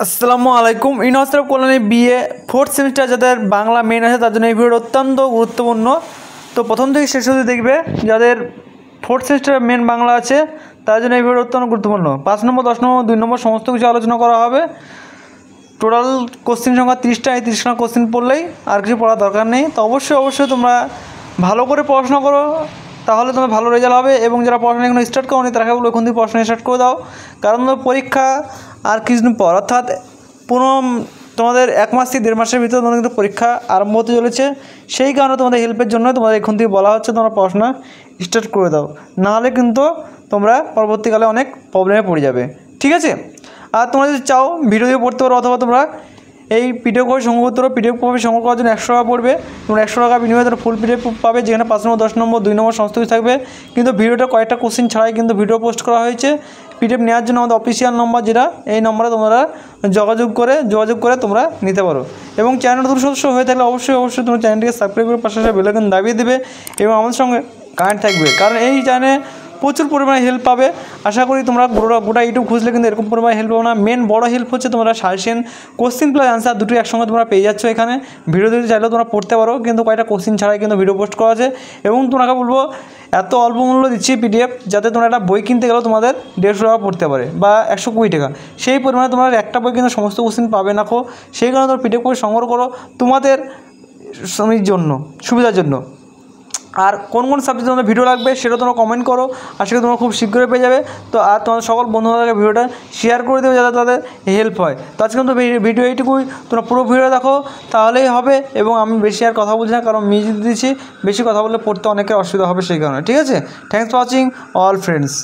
আসসালামু আলাইকুম। University Kalyani BA fourth semester যাদের বাংলা মেন আছে তার জন্য এই ভিডিওটা অত্যন্ত গুরুত্বপূর্ণ। তো প্রথম থেকে শেষ অবধি দেখবে। যাদের ফোর্থ সেমিস্টার মেন বাংলা আছে তার জন্য এই ভিডিওটা অত্যন্ত গুরুত্বপূর্ণ। 5 নম্বর, 10 নম্বর, 2 নম্বর সমস্ত কিছু আলোচনা করা হবে। টোটাল কোশ্চেন সংখ্যা 30টা। এই 30টা কোশ্চেন পড়লেই আর কিছু পড়ার দরকার নেই। তো অবশ্যই তোমরা ভালো করে পড়াশোনা করো, তাহলে তোমার ভালো রেজাল্ট হবে। এবং যারা পড়াশোনা এখনো স্টার্ট করোনি তারা বলবো এখন থেকে পড়াশোনা স্টার্ট করে দাও, কারণ পরীক্ষা আর কিছুদিন পর, অর্থাৎ তোমাদের 1 মাস থেকে 1.5 মাসের ভিতরে তোমাদের কিন্তু পরীক্ষা আরম্ভ হতে চলেছে। সেই কারণে তোমাদের হেল্পের জন্য তোমাদের এখন থেকে বলা হচ্ছে তোমরা পড়াশোনা স্টার্ট করে দাও, নাহলে কিন্তু তোমরা পরবর্তীকালে অনেক প্রবলেমে পড়ে যাবে। ঠিক আছে? আর তোমরা যদি চাও ভিডিও দিয়ে পড়তে পারো, অথবা তোমরা এই পিডিএফ করে সংগ্রহ করতে পারো। পিডিএফ কপি সংগ্রহ করার জন্য 100 টাকা পড়বে। তোমরা 100 টাকা বিনিময়ে তোমরা ফুল পিডিএফ পাবে, যেখানে 5 নম্বর, 10 নম্বর, 2 নম্বর সমস্ত কিছু থাকবে। কিন্তু ভিডিওটা কয়েকটা কোশ্চেন ছাড়াই কিন্তু ভিডিও পোস্ট করা হয়েছে। পিডিএফ নেওয়ার জন্য আমাদের অফিসিয়াল নম্বর, যেটা এই নম্বরে তোমরা যোগাযোগ করে তোমরা নিতে পারো। এবং চ্যানেল নতুন সদস্য হয়ে থাকলে অবশ্যই তোমরা চ্যানেলটিকে সাবস্ক্রাইব করে পাশে বেল আইকন দাবিয়ে দেবে এবং আমাদের সঙ্গে কানেক্ট থাকবে, কারণ এই চ্যানেলে প্রচুর পরিমাণে হেল্প পাবে। আশা করি তোমরা গোটা ইউটিউব খুঁজলে কিন্তু এরকম পরিমাণে হেল্প পাবো না। মেন বড় হেল্প হচ্ছে তোমরা সাজেশন, কোশ্চেন প্লাস অ্যান্সার দুটোই একসঙ্গে তোমরা পেয়ে যাচ্ছ এখানে। ভিডিও দিতে চাইলেও তোমরা পড়তে পারো, কিন্তু কয়েকটা কোশ্চেন ছাড়াই কিন্তু ভিডিও পোস্ট করা আছে। এবং তোমাকে বলবো এত অল্প মূল্য দিচ্ছি পিডিএফ, যাতে তোমরা একটা বই কিনতে গেলেও তোমাদের 150 টাকা পড়তে পারে বা 120 টাকা। সেই পরিমাণে তোমরা একটা বই কিন্তু সমস্ত কোশ্চেন পাবে না। সেই কারণে তোমরা পিডিএফ করে সংগ্রহ করো তোমাদের জন্য, সুবিধার জন্য। আর কোন সাবজেক্টে তোমাদের ভিডিও লাগবে সেটা তোমরা কমেন্ট করো, আর সেটা তোমরা খুব শীঘ্রই পেয়ে যাবে। তো আর তোমাদের সকল বন্ধুদেরকে ভিডিওটা শেয়ার করে দেবে যাতে তাদের হেল্প হয়। তো আজকে কিন্তু ভিডিও এইটুকুই, তোমরা পুরো ভিডিও দেখো তাহলেই হবে। এবং আমি বেশি আর কথা বলছি না, কারণ মিউজিক দিচ্ছি, বেশি কথা বললে পড়তে অনেকের অসুবিধা হবে সেই কারণে। ঠিক আছে? Thanks for watching all friends.